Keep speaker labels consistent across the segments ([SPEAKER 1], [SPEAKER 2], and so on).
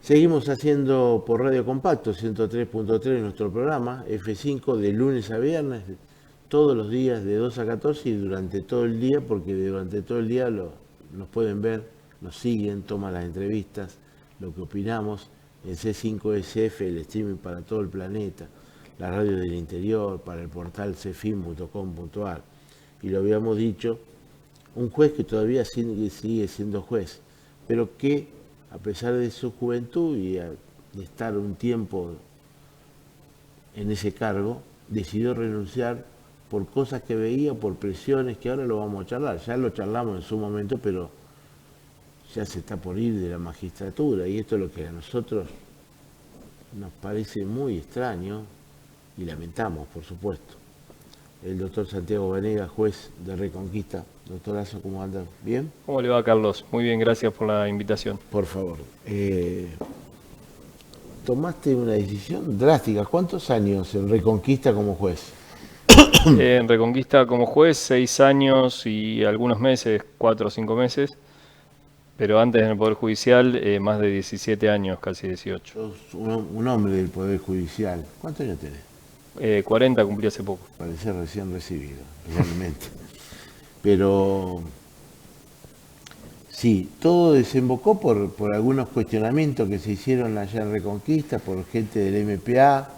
[SPEAKER 1] Seguimos haciendo por Radio Compacto 103.3 nuestro programa, F5 de lunes a viernes, todos los días de 2 a 14 y durante todo el día, porque durante todo el día nos pueden ver, nos siguen, toman las entrevistas, lo que opinamos en C5SF, el streaming para todo el planeta, la radio del interior, para el portal cfim.com.ar. Y lo habíamos dicho, un juez que todavía sigue siendo juez, pero que a pesar de su juventud y de estar un tiempo en ese cargo, decidió renunciar por cosas que veía, por presiones, que ahora lo vamos a charlar. Ya lo charlamos en su momento, pero ya se está por ir de la magistratura y esto es lo que a nosotros nos parece muy extraño y lamentamos, por supuesto. El doctor Santiago Venegas, juez de Reconquista. Doctorazo, ¿cómo anda? ¿Bien?
[SPEAKER 2] ¿Cómo le va, Carlos? Muy bien, gracias por la invitación.
[SPEAKER 1] Por favor. Tomaste una decisión drástica. ¿Cuántos años en Reconquista como juez?
[SPEAKER 2] En Reconquista como juez, 6 años y algunos meses, 4 o 5 meses. Pero antes en el Poder Judicial, más de 17 años, casi 18.
[SPEAKER 1] Sos un hombre del Poder Judicial. ¿Cuántos años tenés?
[SPEAKER 2] 40 cumplí hace poco.
[SPEAKER 1] Parece recién recibido, realmente. Pero sí, todo desembocó por algunos cuestionamientos que se hicieron allá en Reconquista, por gente del MPA.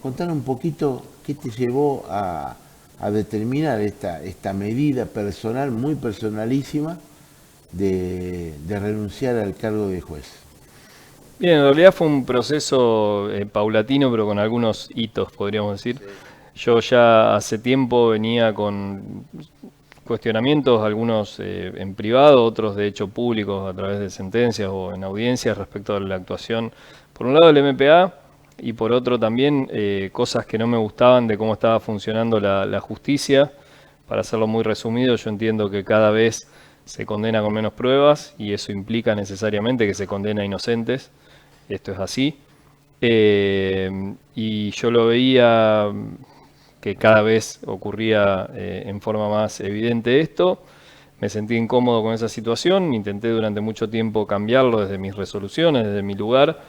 [SPEAKER 1] Contar un poquito qué te llevó a determinar esta medida personal, muy personalísima, de renunciar al cargo de juez.
[SPEAKER 2] Bien, en realidad fue un proceso paulatino, pero con algunos hitos, podríamos decir. Sí. Yo ya hace tiempo venía con cuestionamientos, algunos en privado, otros de hecho públicos a través de sentencias o en audiencias respecto a la actuación, por un lado del MPA y por otro también cosas que no me gustaban de cómo estaba funcionando la justicia. Para hacerlo muy resumido, yo entiendo que cada vez se condena con menos pruebas y eso implica necesariamente que se condena a inocentes. Esto es así. Y yo lo veía que cada vez ocurría en forma más evidente esto. Me sentí incómodo con esa situación, intenté durante mucho tiempo cambiarlo desde mis resoluciones, desde mi lugar.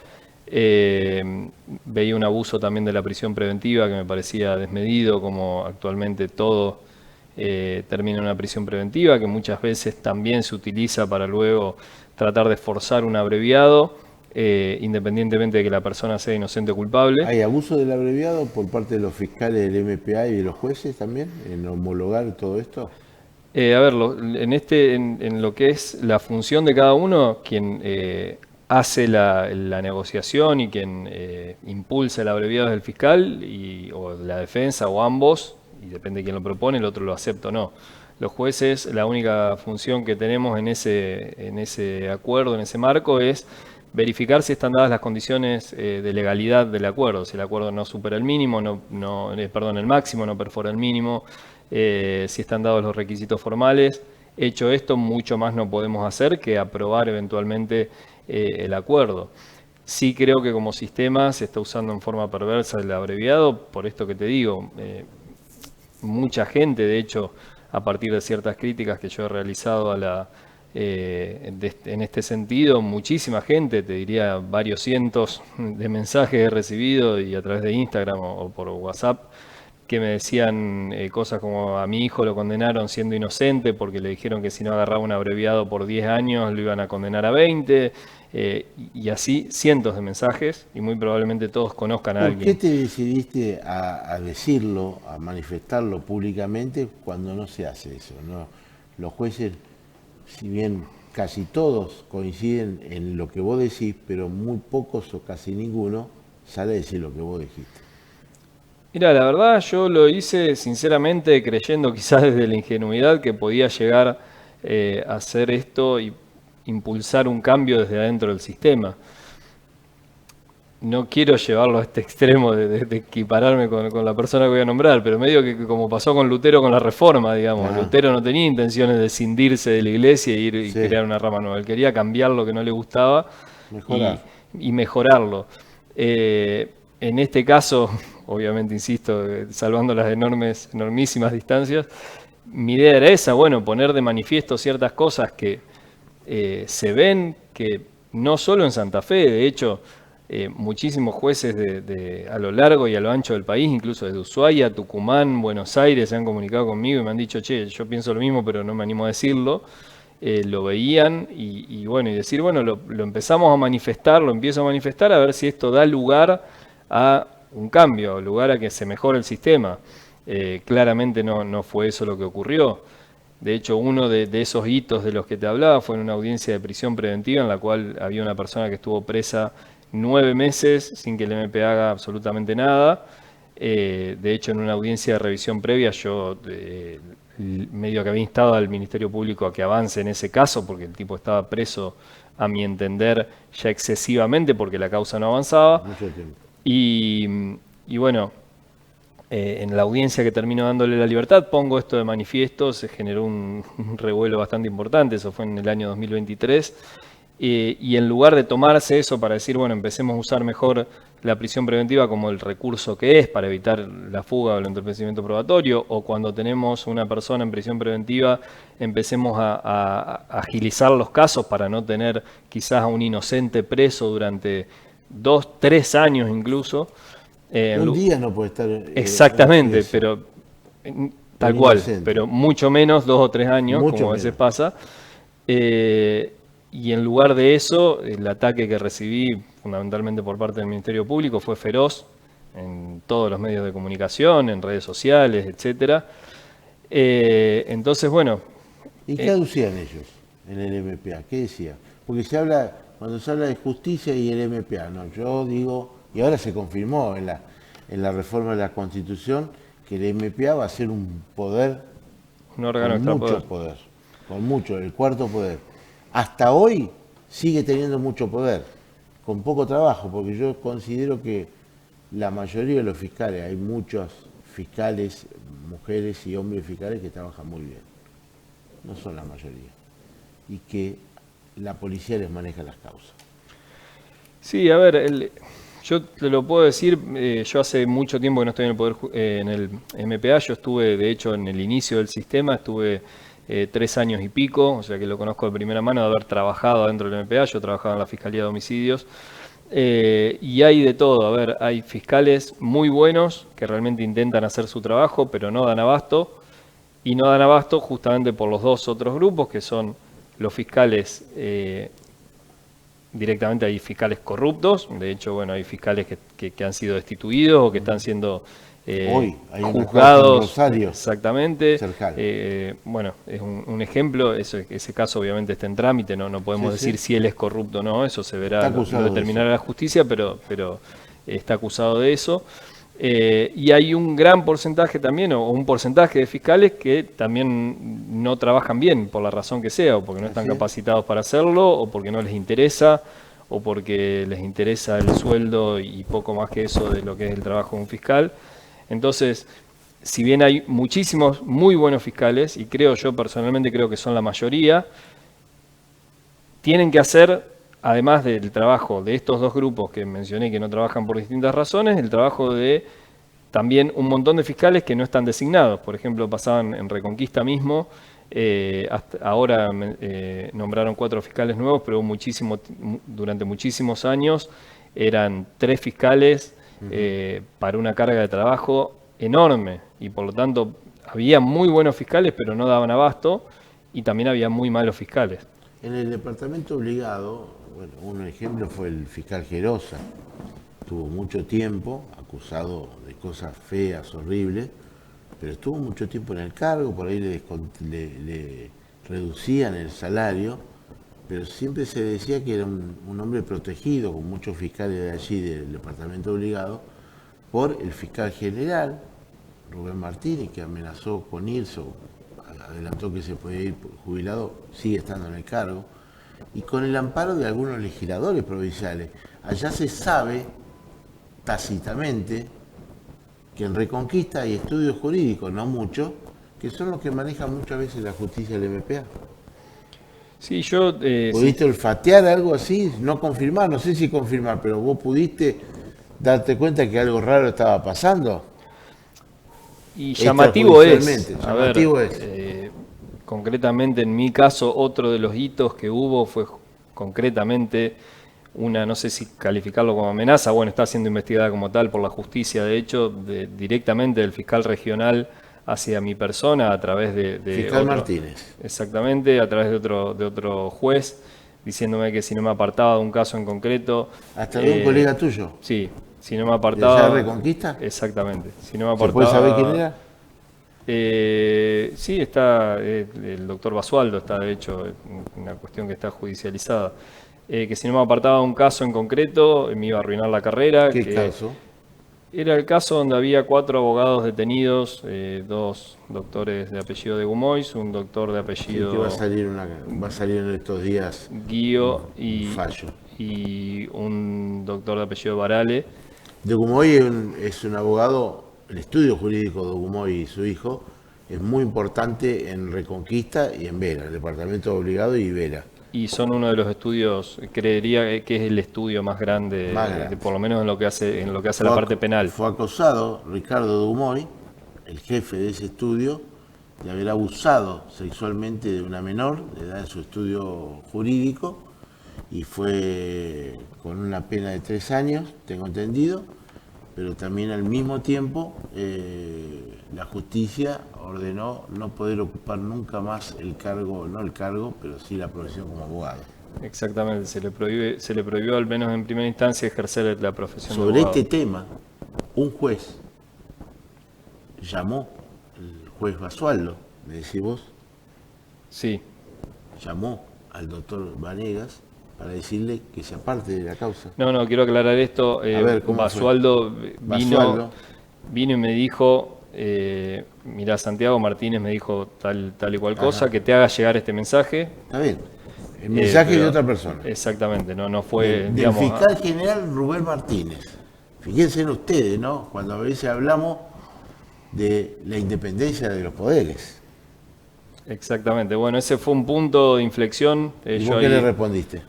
[SPEAKER 2] Veía un abuso también de la prisión preventiva que me parecía desmedido, como actualmente todo termina en una prisión preventiva, que muchas veces también se utiliza para luego tratar de forzar un abreviado, independientemente de que la persona sea inocente o culpable.
[SPEAKER 1] ¿Hay abuso del abreviado por parte de los fiscales del MPA y de los jueces también en homologar todo esto?
[SPEAKER 2] A ver, en lo que es la función de cada uno, quien hace la negociación y quien impulsa el abreviado es el fiscal o la defensa o ambos, y depende de quién lo propone, el otro lo acepta o no. Los jueces, la única función que tenemos en ese acuerdo, en ese marco, es verificar si están dadas las condiciones de legalidad del acuerdo. Si el acuerdo no supera el mínimo, el máximo, no perfora el mínimo, si están dados los requisitos formales. Hecho esto, mucho más no podemos hacer que aprobar eventualmente el acuerdo. Sí creo que como sistema se está usando en forma perversa el abreviado, por esto que te digo. Mucha gente, de hecho, a partir de ciertas críticas que yo he realizado en este sentido, muchísima gente, te diría varios cientos de mensajes he recibido y a través de Instagram o por WhatsApp, que me decían cosas como a mi hijo lo condenaron siendo inocente porque le dijeron que si no agarraba un abreviado por 10 años lo iban a condenar a 20, y así cientos de mensajes, y muy probablemente todos conozcan a alguien.
[SPEAKER 1] ¿Por qué te decidiste a decirlo, a manifestarlo públicamente cuando no se hace eso, ¿no? Los jueces, si bien casi todos coinciden en lo que vos decís, pero muy pocos o casi ninguno sale a decir lo que vos dijiste.
[SPEAKER 2] Mira, la verdad yo lo hice sinceramente creyendo quizás desde la ingenuidad que podía llegar a hacer esto y impulsar un cambio desde adentro del sistema. No quiero llevarlo a este extremo de equipararme con la persona que voy a nombrar, pero medio que como pasó con Lutero con la Reforma, digamos. Ajá. Lutero no tenía intenciones de escindirse de la iglesia e ir y crear una rama nueva. Él quería cambiar lo que no le gustaba y mejorarlo. En este caso, obviamente, insisto, salvando las enormísimas distancias, mi idea era esa, bueno, poner de manifiesto ciertas cosas que se ven, que no solo en Santa Fe, de hecho, muchísimos jueces a lo largo y a lo ancho del país, incluso desde Ushuaia, Tucumán, Buenos Aires, se han comunicado conmigo y me han dicho, che, yo pienso lo mismo, pero no me animo a decirlo. Lo veían y bueno, y decir, bueno, lo empezamos a manifestar, lo empiezo a manifestar a ver si esto da lugar a un cambio, lugar a que se mejore el sistema. Claramente no fue eso lo que ocurrió. De hecho, uno de esos hitos de los que te hablaba fue en una audiencia de prisión preventiva en la cual había una persona que estuvo presa 9 meses sin que el MP haga absolutamente nada. De hecho, en una audiencia de revisión previa yo medio que había instado al Ministerio Público a que avance en ese caso porque el tipo estaba preso, a mi entender, ya excesivamente porque la causa no avanzaba.
[SPEAKER 1] Mucho tiempo.
[SPEAKER 2] Y bueno, en la audiencia que terminó dándole la libertad, pongo esto de manifiesto, se generó un revuelo bastante importante, eso fue en el año 2023, y en lugar de tomarse eso para decir, bueno, empecemos a usar mejor la prisión preventiva como el recurso que es para evitar la fuga o el entorpecimiento probatorio, o cuando tenemos una persona en prisión preventiva, empecemos a agilizar los casos para no tener quizás a un inocente preso durante 2, 3 años incluso.
[SPEAKER 1] Un día no puede estar.
[SPEAKER 2] Exactamente, pero tal cual,
[SPEAKER 1] inocente.
[SPEAKER 2] pero mucho menos 2 o 3 años,
[SPEAKER 1] Mucho
[SPEAKER 2] como a veces
[SPEAKER 1] menos.
[SPEAKER 2] pasa. Y en lugar de eso, el ataque que recibí fundamentalmente por parte del Ministerio Público fue feroz en todos los medios de comunicación, en redes sociales, etcétera. Entonces, bueno.
[SPEAKER 1] ¿Y qué aducían ellos en el MPA? ¿Qué decía? Porque cuando se habla de justicia y el MPA, no, yo digo, y ahora se confirmó en la reforma de la Constitución, que el MPA va a ser un poder
[SPEAKER 2] Un órgano
[SPEAKER 1] con mucho poder, con mucho, el cuarto poder. Hasta hoy sigue teniendo mucho poder, con poco trabajo, porque yo considero que la mayoría de los fiscales, hay muchos fiscales, mujeres y hombres fiscales que trabajan muy bien, no son la mayoría, y que la policía les maneja las causas.
[SPEAKER 2] Sí, a ver, yo te lo puedo decir, yo hace mucho tiempo que no estoy en el en el MPA, yo estuve, de hecho, en el inicio del sistema, estuve 3 años y pico, o sea que lo conozco de primera mano de haber trabajado dentro del MPA, yo trabajaba en la Fiscalía de Homicidios, y hay de todo, a ver, hay fiscales muy buenos que realmente intentan hacer su trabajo, pero no dan abasto, y no dan abasto justamente por los dos otros grupos, que son los fiscales, directamente hay fiscales corruptos, de hecho, bueno, hay fiscales que han sido destituidos o que están siendo
[SPEAKER 1] Hoy hay un
[SPEAKER 2] juzgados.
[SPEAKER 1] en Rosario,
[SPEAKER 2] Exactamente.
[SPEAKER 1] Cercal.
[SPEAKER 2] Bueno, es un ejemplo, ese caso obviamente está en trámite, no podemos decir si él es corrupto o no, eso se verá, lo determinará la justicia, pero está acusado de eso. Y hay un gran porcentaje también, o un porcentaje de fiscales que también no trabajan bien, por la razón que sea, o porque no están capacitados para hacerlo, o porque no les interesa, o porque les interesa el sueldo y poco más que eso de lo que es el trabajo de un fiscal. Entonces, si bien hay muchísimos muy buenos fiscales, y yo personalmente creo que son la mayoría, tienen que hacer, además del trabajo de estos dos grupos que mencioné que no trabajan por distintas razones, el trabajo de también un montón de fiscales que no están designados. Por ejemplo, pasaban en Reconquista mismo, hasta ahora nombraron 4 fiscales nuevos, pero durante muchísimos años eran 3 fiscales para una carga de trabajo enorme, y por lo tanto había muy buenos fiscales pero no daban abasto, y también había muy malos fiscales.
[SPEAKER 1] En el departamento obligado, bueno, un ejemplo fue el fiscal Gerosa, tuvo mucho tiempo acusado de cosas feas, horribles, pero estuvo mucho tiempo en el cargo, por ahí le reducían el salario, pero siempre se decía que era un hombre protegido, con muchos fiscales de allí del departamento obligado, por el fiscal general, Rubén Martínez, que amenazó con irse, adelantó que se podía ir jubilado, sigue estando en el cargo, y con el amparo de algunos legisladores provinciales. Allá se sabe, tácitamente, que en Reconquista hay estudios jurídicos, no muchos, que son los que manejan muchas veces la justicia del MPA.
[SPEAKER 2] Sí, yo...
[SPEAKER 1] ¿Pudiste olfatear algo así? No confirmar, no sé si confirmar, pero vos pudiste darte cuenta que algo raro estaba pasando.
[SPEAKER 2] Y llamativo es.
[SPEAKER 1] Llamativo es.
[SPEAKER 2] Concretamente en mi caso, otro de los hitos que hubo fue concretamente no sé si calificarlo como amenaza, bueno, está siendo investigada como tal por la justicia, de hecho, directamente del fiscal regional hacia mi persona a través de
[SPEAKER 1] Fiscal
[SPEAKER 2] otro,
[SPEAKER 1] Martínez.
[SPEAKER 2] exactamente, a través de otro juez, diciéndome que si no me apartaba de un caso en concreto.
[SPEAKER 1] ¿Hasta de un colega tuyo?
[SPEAKER 2] Sí, si no me
[SPEAKER 1] ¿De allá de
[SPEAKER 2] apartaba.
[SPEAKER 1] Reconquista?
[SPEAKER 2] Exactamente, si no me
[SPEAKER 1] ¿Se
[SPEAKER 2] apartaba.
[SPEAKER 1] puede saber quién era?
[SPEAKER 2] Sí, está el doctor Basualdo, está de hecho una cuestión que está judicializada. Que si no me apartaba de un caso en concreto, me iba a arruinar la carrera.
[SPEAKER 1] ¿Qué
[SPEAKER 2] que
[SPEAKER 1] caso?
[SPEAKER 2] Era el caso donde había 4 abogados detenidos, 2 doctores de apellido de Gumois, un doctor de
[SPEAKER 1] Que
[SPEAKER 2] apellido
[SPEAKER 1] va a salir en estos días
[SPEAKER 2] Guío
[SPEAKER 1] un fallo.
[SPEAKER 2] y un doctor de apellido Barale.
[SPEAKER 1] De Gumoy es un abogado, el estudio jurídico de Gumoy y su hijo es muy importante en Reconquista y en Vera, el departamento de obligado y Vera.
[SPEAKER 2] Y son uno de los estudios, creería que es el estudio más grande,
[SPEAKER 1] Más grande.
[SPEAKER 2] por lo menos en lo que hace la parte penal.
[SPEAKER 1] Fue acusado Ricardo Dumoy, el jefe de ese estudio, de haber abusado sexualmente de una menor de edad en su estudio jurídico y fue con una pena de 3 años, tengo entendido, pero también al mismo tiempo la justicia ordenó no poder ocupar nunca más el cargo, no el cargo, pero sí la profesión como abogado.
[SPEAKER 2] Exactamente, se le prohibió al menos en primera instancia ejercer la profesión de
[SPEAKER 1] Sobre
[SPEAKER 2] abogado.
[SPEAKER 1] este tema, un juez llamó, el juez Basualdo, me decís vos,
[SPEAKER 2] Sí,
[SPEAKER 1] llamó al doctor Vanegas para decirle que se aparte de la causa.
[SPEAKER 2] no, quiero aclarar esto.
[SPEAKER 1] ver, ¿cómo
[SPEAKER 2] Basualdo
[SPEAKER 1] Basualdo.
[SPEAKER 2] vino y me dijo, mirá, Santiago Martínez me dijo tal y cual cosa, que te haga llegar este mensaje.
[SPEAKER 1] Está bien. El mensaje
[SPEAKER 2] pero-
[SPEAKER 1] de otra persona.
[SPEAKER 2] Exactamente, no fue,
[SPEAKER 1] Del
[SPEAKER 2] digamos,
[SPEAKER 1] fiscal general Rubén Martínez. Fíjense en ustedes, ¿no? Cuando a veces hablamos de la independencia de los poderes.
[SPEAKER 2] exactamente. Bueno, ese fue un punto de inflexión.
[SPEAKER 1] ¿Y vos qué le respondiste?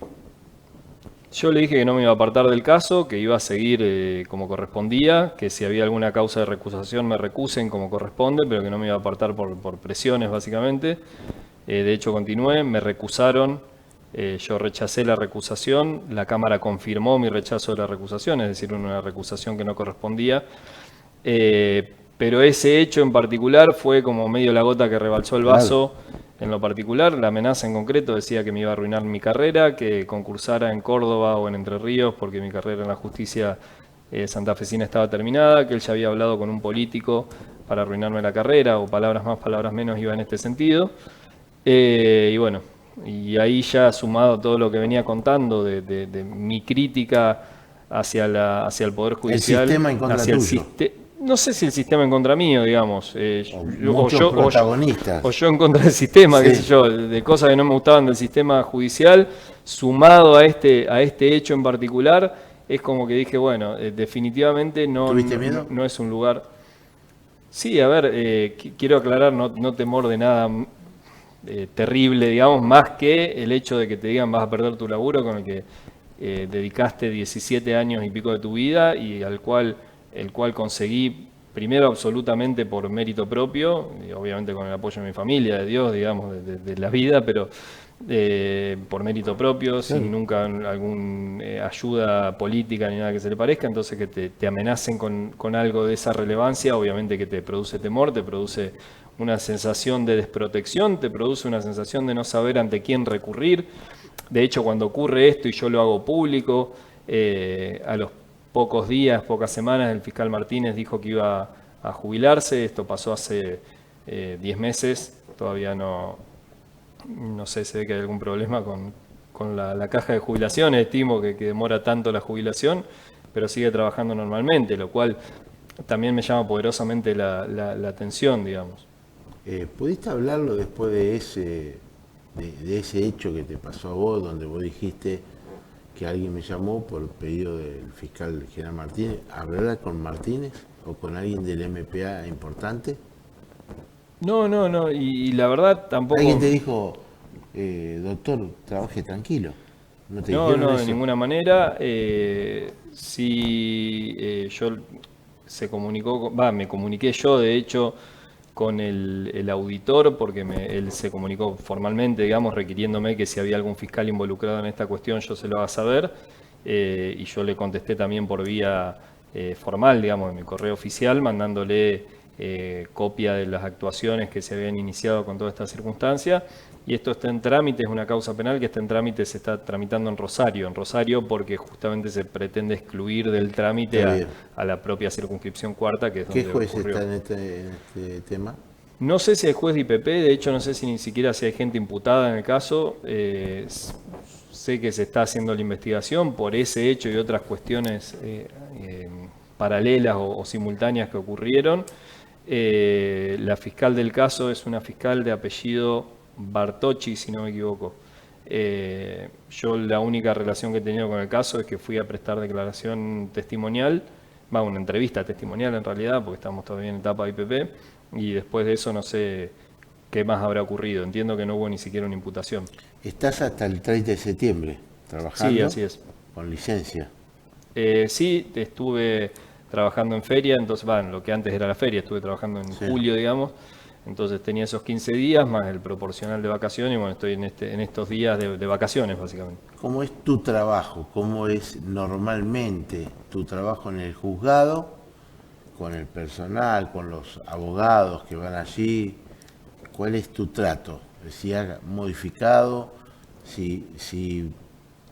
[SPEAKER 2] Yo le dije que no me iba a apartar del caso, que iba a seguir como correspondía, que si había alguna causa de recusación me recusen como corresponde, pero que no me iba a apartar por presiones básicamente. De hecho continué, me recusaron, yo rechacé la recusación, la Cámara confirmó mi rechazo de la recusación, es decir, una recusación que no correspondía. Pero ese hecho en particular fue como medio la gota que rebalsó el vaso. En lo particular, la amenaza en concreto decía que me iba a arruinar mi carrera, que concursara en Córdoba o en Entre Ríos, porque mi carrera en la justicia santafesina estaba terminada, que él ya había hablado con un político para arruinarme la carrera, o palabras más, palabras menos, iba en este sentido. Y bueno, y ahí ya sumado todo lo que venía contando de mi crítica hacia el Poder Judicial,
[SPEAKER 1] El sistema en contra
[SPEAKER 2] hacia
[SPEAKER 1] tuyo.
[SPEAKER 2] no sé si el sistema en contra mío, digamos,
[SPEAKER 1] Muchos protagonistas.
[SPEAKER 2] o yo en contra del sistema,
[SPEAKER 1] Sí.
[SPEAKER 2] qué sé yo, de cosas que no me gustaban del sistema judicial, sumado a este hecho en particular, es como que dije, bueno, definitivamente
[SPEAKER 1] ¿Tuviste miedo?
[SPEAKER 2] no es un lugar. Sí, a ver, quiero aclarar, no temor de nada terrible, digamos, más que el hecho de que te digan vas a perder tu laburo con el que dedicaste 17 años y pico de tu vida y el cual conseguí primero absolutamente por mérito propio, y obviamente con el apoyo de mi familia, de Dios, digamos, de la vida, pero por mérito propio, sin nunca alguna ayuda política ni nada que se le parezca, entonces que te amenacen con algo de esa relevancia, obviamente que te produce temor, te produce una sensación de desprotección, te produce una sensación de no saber ante quién recurrir. De hecho, cuando ocurre esto y yo lo hago público, a los pocos días, pocas semanas, el fiscal Martínez dijo que iba a jubilarse. Esto pasó hace 10 meses, todavía no sé, se ve que hay algún problema con la caja de jubilaciones, estimo que demora tanto la jubilación, pero sigue trabajando normalmente, lo cual también me llama poderosamente la atención, digamos.
[SPEAKER 1] ¿Pudiste hablarlo después de ese hecho que te pasó a vos, donde vos dijiste que alguien me llamó por pedido del fiscal general Martínez? ¿Hablar con Martínez o con alguien del MPA importante?
[SPEAKER 2] No, y la verdad tampoco.
[SPEAKER 1] ¿Alguien te dijo, doctor, trabaje tranquilo? ¿No te
[SPEAKER 2] No,
[SPEAKER 1] dijeron
[SPEAKER 2] de
[SPEAKER 1] eso?
[SPEAKER 2] ninguna manera. Sí, yo me comuniqué yo, de hecho, con el auditor, porque él se comunicó formalmente, digamos, requiriéndome que si había algún fiscal involucrado en esta cuestión yo se lo haga saber, y yo le contesté también por vía formal, digamos, en mi correo oficial, mandándole copia de las actuaciones que se habían iniciado con toda esta circunstancia. Y esto está en trámite, es una causa penal que está en trámite, se está tramitando en Rosario porque justamente se pretende excluir del trámite a la propia circunscripción cuarta, que es donde
[SPEAKER 1] ¿Qué juez
[SPEAKER 2] ocurrió.
[SPEAKER 1] está en este tema?
[SPEAKER 2] No sé si hay juez de IPP, de hecho no sé si ni siquiera si hay gente imputada en el caso. Sé que se está haciendo la investigación por ese hecho y otras cuestiones paralelas o simultáneas que ocurrieron. La fiscal del caso es una fiscal de apellido Bartocci, si no me equivoco. Yo la única relación que he tenido con el caso es que fui a prestar declaración testimonial, una entrevista testimonial en realidad, porque estamos todavía en etapa de IPP, y después de eso no sé qué más habrá ocurrido. Entiendo que no hubo ni siquiera una imputación.
[SPEAKER 1] Estás hasta el 30 de septiembre trabajando.
[SPEAKER 2] Sí, así es.
[SPEAKER 1] Con licencia.
[SPEAKER 2] Sí, estuve trabajando en feria, entonces, lo que antes era la feria, estuve trabajando en julio, digamos. Entonces tenía esos 15 días más el proporcional de vacaciones y bueno, estoy en estos días de vacaciones básicamente.
[SPEAKER 1] ¿Cómo es tu trabajo? ¿Cómo es normalmente tu trabajo en el juzgado, con el personal, con los abogados que van allí? ¿Cuál es tu trato? Si ha modificado, si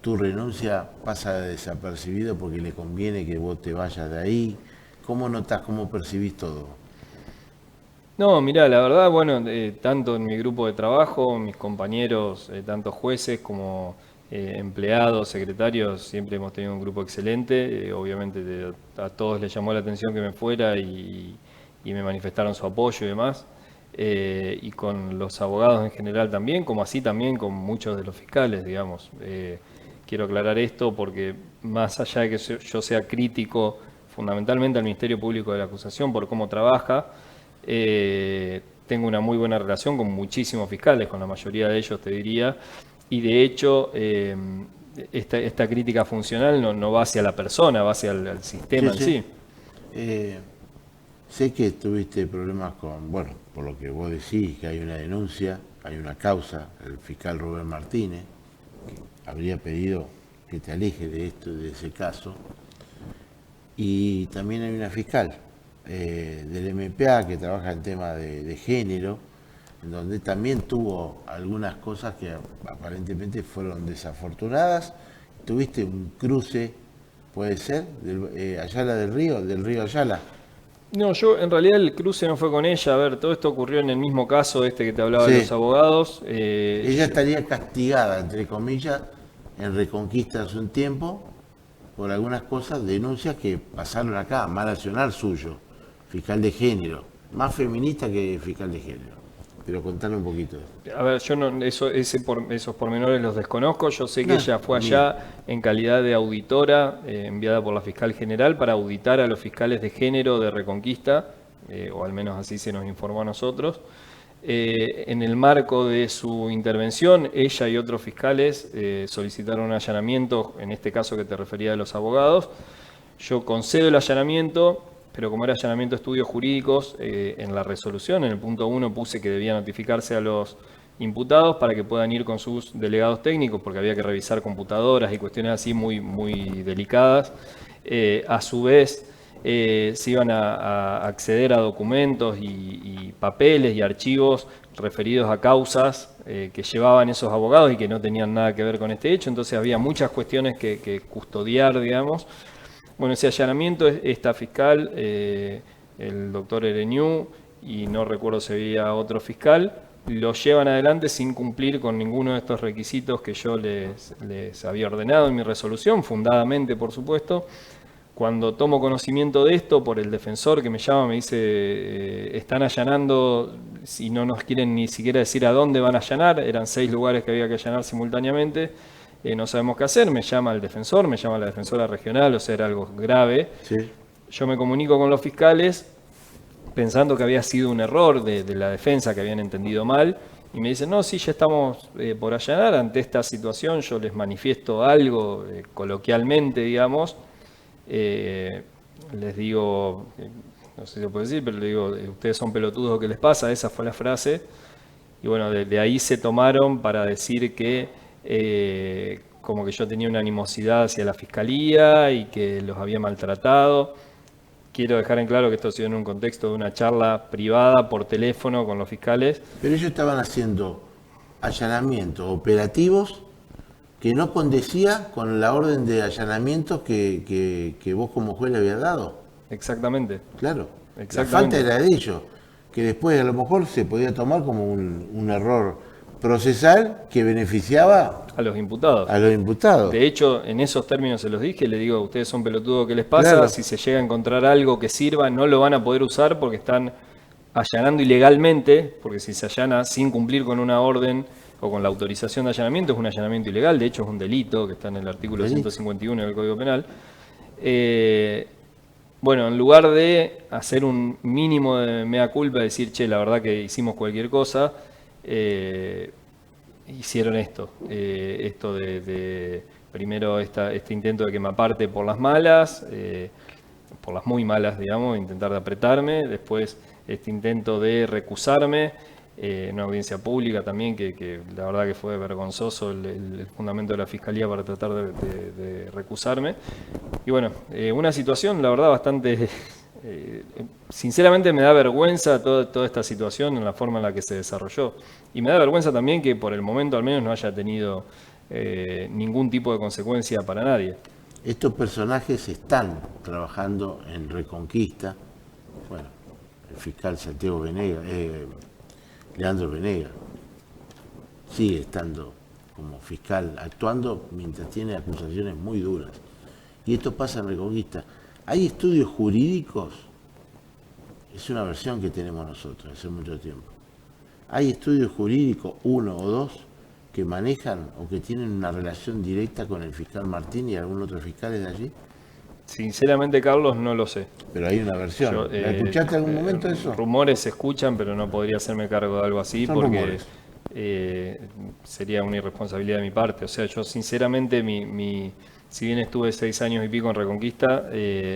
[SPEAKER 1] tu renuncia pasa desapercibido porque le conviene que vos te vayas de ahí. ¿Cómo notás, cómo percibís todo?
[SPEAKER 2] No, mirá, la verdad, bueno, tanto en mi grupo de trabajo, mis compañeros, tanto jueces como empleados, secretarios, siempre hemos tenido un grupo excelente. Obviamente a todos les llamó la atención que me fuera y me manifestaron su apoyo y demás. Y con los abogados en general también, como así también con muchos de los fiscales, digamos. Quiero aclarar esto porque más allá de que yo sea crítico fundamentalmente al Ministerio Público de la Acusación por cómo trabaja, tengo una muy buena relación con muchísimos fiscales, con la mayoría de ellos te diría, y de hecho esta crítica funcional no va hacia la persona, va hacia el sistema en sí.
[SPEAKER 1] Sé que tuviste problemas con, bueno, por lo que vos decís, que hay una denuncia, hay una causa, el fiscal Rubén Martínez, que habría pedido que te alejes de esto, de ese caso, y también hay una fiscal del MPA que trabaja en tema de género, en donde también tuvo algunas cosas que aparentemente fueron desafortunadas. Tuviste un cruce, puede ser, Ayala del río Ayala.
[SPEAKER 2] No, yo en realidad el cruce no fue con ella. A ver, todo esto ocurrió en el mismo caso que te hablaba de los abogados.
[SPEAKER 1] Ella estaría castigada, entre comillas, en Reconquista hace un tiempo, por algunas cosas, denuncias que pasaron acá, mal accionar suyo, fiscal de género, más feminista que fiscal de género. Pero contame un poquito.
[SPEAKER 2] A ver, yo no, esos pormenores los desconozco. Yo sé que ella fue allá en calidad de auditora enviada por la fiscal general para auditar a los fiscales de género de Reconquista, o al menos así se nos informó a nosotros. En el marco de su intervención, ella y otros fiscales solicitaron un allanamiento, en este caso que te refería de los abogados. Yo concedo el allanamiento, pero como era allanamiento de estudios jurídicos, en la resolución, en el punto 1, puse que debía notificarse a los imputados para que puedan ir con sus delegados técnicos, porque había que revisar computadoras y cuestiones así muy, muy delicadas. A su vez, se iban a acceder a documentos y papeles y archivos referidos a causas que llevaban esos abogados y que no tenían nada que ver con este hecho. Entonces había muchas cuestiones que custodiar, digamos. Bueno, ese allanamiento, esta fiscal, el doctor Ereñú, y no recuerdo si había otro fiscal, lo llevan adelante sin cumplir con ninguno de estos requisitos que yo les había ordenado en mi resolución, fundadamente, por supuesto. Cuando tomo conocimiento de esto por el defensor que me llama, me dice, están allanando, si no nos quieren ni siquiera decir a dónde van a allanar, eran 6 lugares que había que allanar simultáneamente. No sabemos qué hacer, me llama el defensor, me llama la defensora regional, o sea, era algo grave.
[SPEAKER 1] Sí.
[SPEAKER 2] Yo me comunico con los fiscales pensando que había sido un error de la defensa, que habían entendido mal, y me dicen, no, sí, ya estamos por allanar. Ante esta situación yo les manifiesto algo coloquialmente, digamos, les digo, no sé si lo puedo decir, pero le digo, ustedes son pelotudos, ¿qué les pasa? Esa fue la frase. Y bueno, de ahí se tomaron para decir que como que yo tenía una animosidad hacia la fiscalía y que los había maltratado. Quiero dejar en claro que esto ha sido en un contexto de una charla privada por teléfono con los fiscales.
[SPEAKER 1] Pero ellos estaban haciendo allanamientos operativos que no condecía con la orden de allanamientos que vos como juez le habías dado.
[SPEAKER 2] Exactamente.
[SPEAKER 1] Claro, la falta
[SPEAKER 2] Exactamente.
[SPEAKER 1] era de ellos, que después a lo mejor se podía tomar como un error procesal que beneficiaba
[SPEAKER 2] A los imputados.
[SPEAKER 1] a los imputados.
[SPEAKER 2] De hecho, en esos términos se los dije, le digo, ustedes son pelotudos, ¿qué les pasa?
[SPEAKER 1] Claro.
[SPEAKER 2] Si se llega a encontrar algo que sirva, no lo van a poder usar porque están allanando ilegalmente, porque si se allana sin cumplir con una orden o con la autorización de allanamiento, es un allanamiento ilegal, de hecho es un delito que está en el artículo
[SPEAKER 1] Delito.
[SPEAKER 2] 151 del Código Penal. Bueno, en lugar de hacer un mínimo de mea culpa, decir, che, la verdad que hicimos cualquier cosa, hicieron esto. Esto de primero este intento de que me aparte por las malas, por las muy malas, digamos, intentar de apretarme, después este intento de recusarme, en una audiencia pública también, que la verdad que fue vergonzoso el fundamento de la Fiscalía para tratar de recusarme. Y bueno, una situación, la verdad, bastante... sinceramente me da vergüenza toda esta situación en la forma en la que se desarrolló. Y me da vergüenza también que por el momento al menos no haya tenido ningún tipo de consecuencia para nadie.
[SPEAKER 1] Estos personajes están trabajando en Reconquista. Bueno, el fiscal Santiago Venegas, Leandro Venegas, sigue estando como fiscal, actuando mientras tiene acusaciones muy duras. Y esto pasa en Reconquista. Hay estudios jurídicos, es una versión que tenemos nosotros hace mucho tiempo. Hay estudios jurídicos, uno o dos, que manejan o que tienen una relación directa con el fiscal Martín y algún otro fiscal de allí.
[SPEAKER 2] Sinceramente, Carlos, no lo sé.
[SPEAKER 1] Pero hay una versión.
[SPEAKER 2] Yo,
[SPEAKER 1] ¿La escuchaste algún momento eso?
[SPEAKER 2] Rumores se escuchan, pero no podría hacerme cargo de algo así
[SPEAKER 1] Son
[SPEAKER 2] porque
[SPEAKER 1] rumores.
[SPEAKER 2] sería una irresponsabilidad de mi parte. O sea, yo sinceramente, si bien estuve 6 años y pico en Reconquista,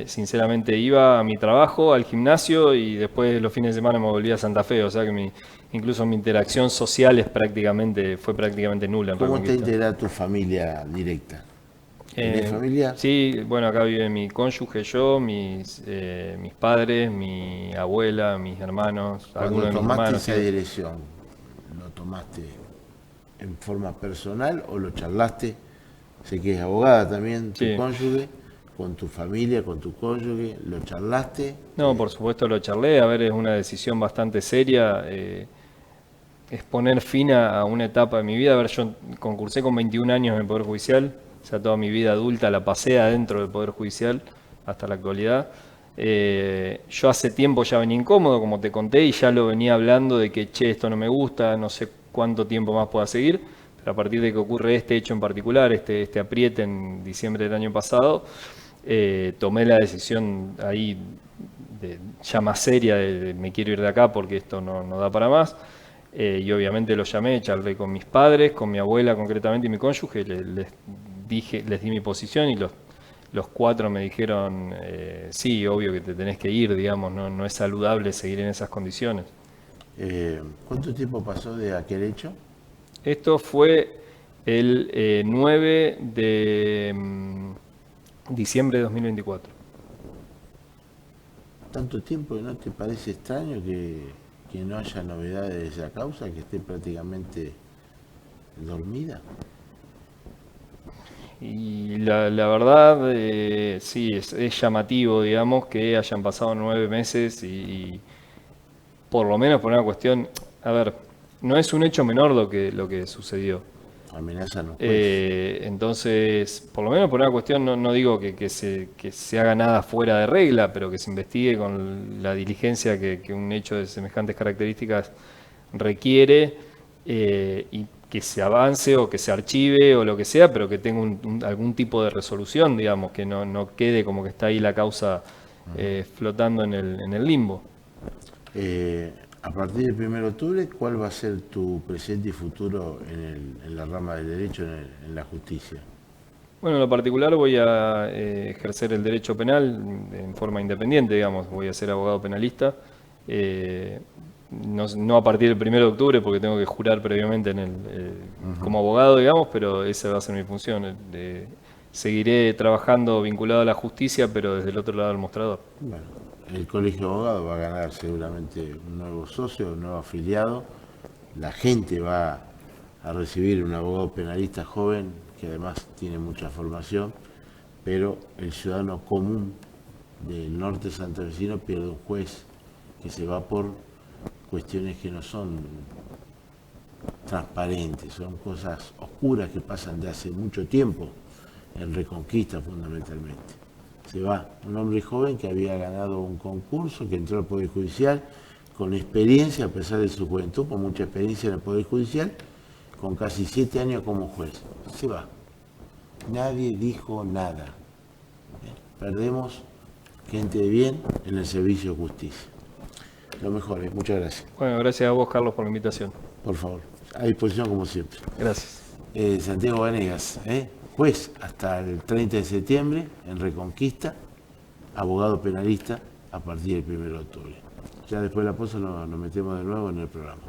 [SPEAKER 2] sinceramente iba a mi trabajo, al gimnasio y después los fines de semana me volvía a Santa Fe. O sea que incluso mi interacción social fue prácticamente nula en
[SPEAKER 1] ¿Cómo está
[SPEAKER 2] Reconquista.
[SPEAKER 1] integrada tu familia directa? ¿Tenés familia?
[SPEAKER 2] Sí, bueno, acá vive mi cónyuge, yo, mis padres, mi abuela, mis hermanos, algunos
[SPEAKER 1] Cuando
[SPEAKER 2] de mis
[SPEAKER 1] tomaste
[SPEAKER 2] hermanos.
[SPEAKER 1] esa
[SPEAKER 2] Sí.
[SPEAKER 1] dirección, ¿lo tomaste en forma personal o lo charlaste? Sé que es abogada también, tu
[SPEAKER 2] Sí.
[SPEAKER 1] cónyuge, con tu familia, con tu cónyuge, ¿lo charlaste?
[SPEAKER 2] No, por supuesto lo charlé, a ver, es una decisión bastante seria, es poner fin a una etapa de mi vida. A ver, yo concursé con 21 años en el Poder Judicial, o sea, toda mi vida adulta la pasé adentro del Poder Judicial hasta la actualidad. Yo hace tiempo ya venía incómodo, como te conté, y ya lo venía hablando de que, che, esto no me gusta, no sé cuánto tiempo más pueda seguir, pero a partir de que ocurre este hecho en particular, este apriete en diciembre del año pasado, tomé la decisión ahí ya más seria de me quiero ir de acá porque esto no da para más. Y obviamente lo llamé, charlé con mis padres, con mi abuela concretamente y mi cónyuge, les di mi posición y los 4 me dijeron, sí, obvio que te tenés que ir, digamos, no es saludable seguir en esas condiciones.
[SPEAKER 1] ¿Cuánto tiempo pasó de aquel hecho?
[SPEAKER 2] Esto fue el 9 de diciembre de 2024.
[SPEAKER 1] ¿Tanto tiempo que no te parece extraño que no haya novedades de esa causa, que esté prácticamente dormida?
[SPEAKER 2] Y la verdad, sí, es llamativo, digamos, que hayan pasado 9 meses y por lo menos por una cuestión, a ver, no es un hecho menor lo que sucedió.
[SPEAKER 1] Amenaza no juez.
[SPEAKER 2] Entonces, por lo menos por una cuestión, no digo que se haga nada fuera de regla, pero que se investigue con la diligencia que un hecho de semejantes características requiere y que se avance o que se archive o lo que sea, pero que tenga algún tipo de resolución, digamos, que no quede como que está ahí la causa flotando en el limbo.
[SPEAKER 1] A partir del 1 de octubre, ¿cuál va a ser tu presente y futuro en la rama del derecho, en la justicia?
[SPEAKER 2] Bueno, en lo particular voy a ejercer el derecho penal en forma independiente, digamos. Voy a ser abogado penalista. Eh, no a partir del 1 de octubre, porque tengo que jurar previamente como abogado, digamos, pero esa va a ser mi función. Seguiré trabajando vinculado a la justicia, pero desde el otro lado del mostrador.
[SPEAKER 1] Bueno, el Colegio de Abogados va a ganar seguramente un nuevo socio, un nuevo afiliado. La gente va a recibir un abogado penalista joven que además tiene mucha formación, pero el ciudadano común del norte santafesino pierde un juez que se va por cuestiones que no son transparentes, son cosas oscuras que pasan de hace mucho tiempo, en Reconquista fundamentalmente. Se va un hombre joven que había ganado un concurso, que entró al Poder Judicial, con experiencia, a pesar de su juventud, con mucha experiencia en el Poder Judicial, con casi 7 años como juez. Se va. Nadie dijo nada. Perdemos gente de bien en el servicio de justicia. Lo mejor, muchas gracias.
[SPEAKER 2] Bueno, gracias a vos, Carlos, por la invitación.
[SPEAKER 1] Por favor, a disposición como siempre.
[SPEAKER 2] Gracias.
[SPEAKER 1] Santiago Vanegas, juez hasta el 30 de septiembre en Reconquista, abogado penalista a partir del 1 de octubre. Ya después de la pausa nos metemos de nuevo en el programa.